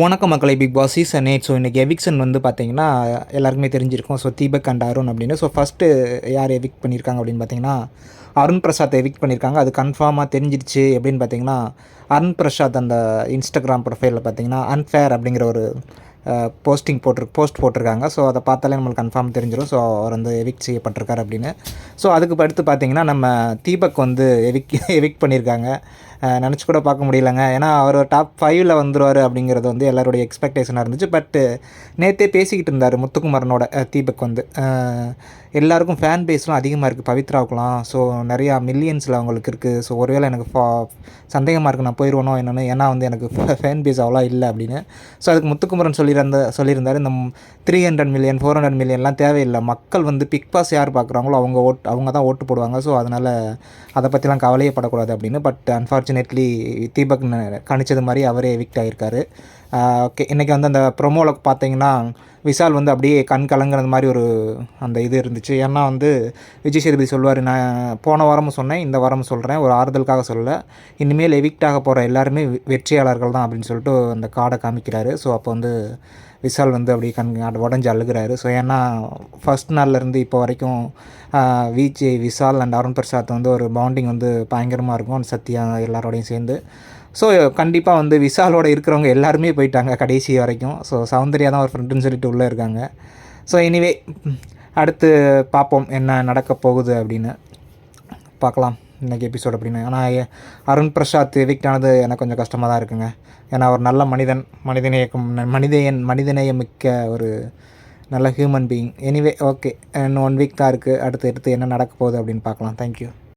வணக்கம் மக்களை, big Boss season 8. So இன்றைக்கி எவிக்ஷன் வந்து பார்த்தீங்கன்னா எல்லாருக்குமே தெரிஞ்சிருக்கும். ஸோ தீபக் அண்ட் அருண் அப்படின்னு. ஸோ ஃபஸ்ட்டு யார் எவிக்ட் பண்ணியிருக்காங்க அப்படின்னு பார்த்தீங்கன்னா அருண் பிரசாத் எவிக்ட் பண்ணியிருக்காங்க. அது கன்ஃபார்மாக தெரிஞ்சிடுச்சு. எப்படின்னு பார்த்தீங்கன்னா அருண் பிரசாத் அந்த இன்ஸ்டாகிராம் ப்ரொஃபைலில் பார்த்தீங்கன்னா அன்ஃபேர் அப்படிங்கிற ஒரு போஸ்ட் போட்டிருக்காங்க. ஸோ அதை பார்த்தாலே நம்மளுக்கு கன்ஃபார்ம் தெரிஞ்சிடும். ஸோ அவர் வந்து எவிக்ட் செய்யப்பட்டிருக்கார் அப்படின்னு. ஸோ அதுக்கு அடுத்து பார்த்தீங்கன்னா நம்ம தீபக் வந்து எவிக்ட் பண்ணியிருக்காங்க. நினச்சி கூட பார்க்க முடியலங்க. ஏன்னா அவர் டாப் 5ல் வந்துடுவார் அப்படிங்கிறது வந்து எல்லாருடைய எக்ஸ்பெக்டேஷனாக இருந்துச்சு. பட்டு நேற்றே பேசிக்கிட்டு இருந்தார் முத்துக்குமரனோட தீபக் வந்து எல்லாருக்கும் ஃபேன் பேஸ்லாம் அதிகமாக இருக்குது பவித்ராவுக்குலாம். ஸோ நிறையா மில்லியன்ஸில் அவங்களுக்கு இருக்குது. ஸோ ஒருவேளை எனக்கு சந்தேகமாக இருக்குது நான் போயிடுவேனோ என்னென்னு. ஏன்னா வந்து எனக்கு ஃபேன் பேஸ் அவ்வளோ இல்லை அப்படின்னு. ஸோ அதுக்கு முத்துக்குமரன் சொல்லியிருந்தார் இந்த 300 மில்லியன் 400 மில்லியன்லாம் தேவையில்லை. மக்கள் வந்து பிக் பாஸ் யார் பார்க்குறாங்களோ அவங்க தான் ஓட்டு போடுவாங்க. ஸோ அதனால் அதை பற்றிலாம் கவலையே படக்கூடாது அப்படின்னு. பட் அன்ஃபார்ச்சுனேட்லி தீபக் கணிச்சது மாதிரி அவரே எவிக்ட் ஆகியிருக்காரு. ஓகே, இன்றைக்கி வந்து அந்த ப்ரொமோவில் பார்த்தீங்கன்னா விஷால் வந்து அப்படியே கண் கலங்குறது மாதிரி ஒரு அந்த இது இருந்துச்சு. ஏன்னா வந்து விஜய் சேதுபதி சொல்லுவார், நான் போன வாரமும் சொன்னேன், இந்த வாரமும் சொல்கிறேன், ஒரு ஆறுதலுக்காக சொல்லலை, இனிமேல் எவிக்ட் ஆக போகிற எல்லாருமே வெற்றியாளர்கள் தான் அப்படின்னு சொல்லிட்டு அந்த கார்டை காமிக்கிறாரு. ஸோ அப்போ வந்து விஷால் வந்து அப்படியே உடஞ்சி அழுகிறாரு. ஸோ ஏன்னா ஃபஸ்ட் நாள்லேருந்து இப்போ வரைக்கும் விஜய், விஷால் அண்ட் அருண் பிரசாத் வந்து ஒரு பாண்டிங் வந்து பயங்கரமாக இருக்கும் சத்யா எல்லாரோடையும் சேர்ந்து. ஸோ கண்டிப்பாக வந்து விஷாலோட இருக்கிறவங்க எல்லாருமே போயிட்டாங்க கடைசி வரைக்கும். ஸோ சௌந்தர்யா தான் ஒரு ஃப்ரெண்டுன்னு சொல்லிட்டு உள்ளே இருக்காங்க. ஸோ எனிவே அடுத்து பார்ப்போம் என்ன நடக்க போகுது அப்படின்னு. பார்க்கலாம் இன்றைக்கி எபிசோட் அப்படின்னு. ஆனால் அருண் பிரசாத் எவிக்ட் ஆனது எனக்கு கொஞ்சம் கஷ்டமாக தான் இருக்குங்க. ஏன்னா ஒரு நல்ல மனிதநேயம் மிக்க ஒரு நல்ல ஹியூமன் பீயிங். எனிவே ஓகே, இன்னும் 1 வீக் தான் இருக்குது. அடுத்து என்ன நடக்க போகுது அப்படின்னு பார்க்கலாம். தேங்க்யூ.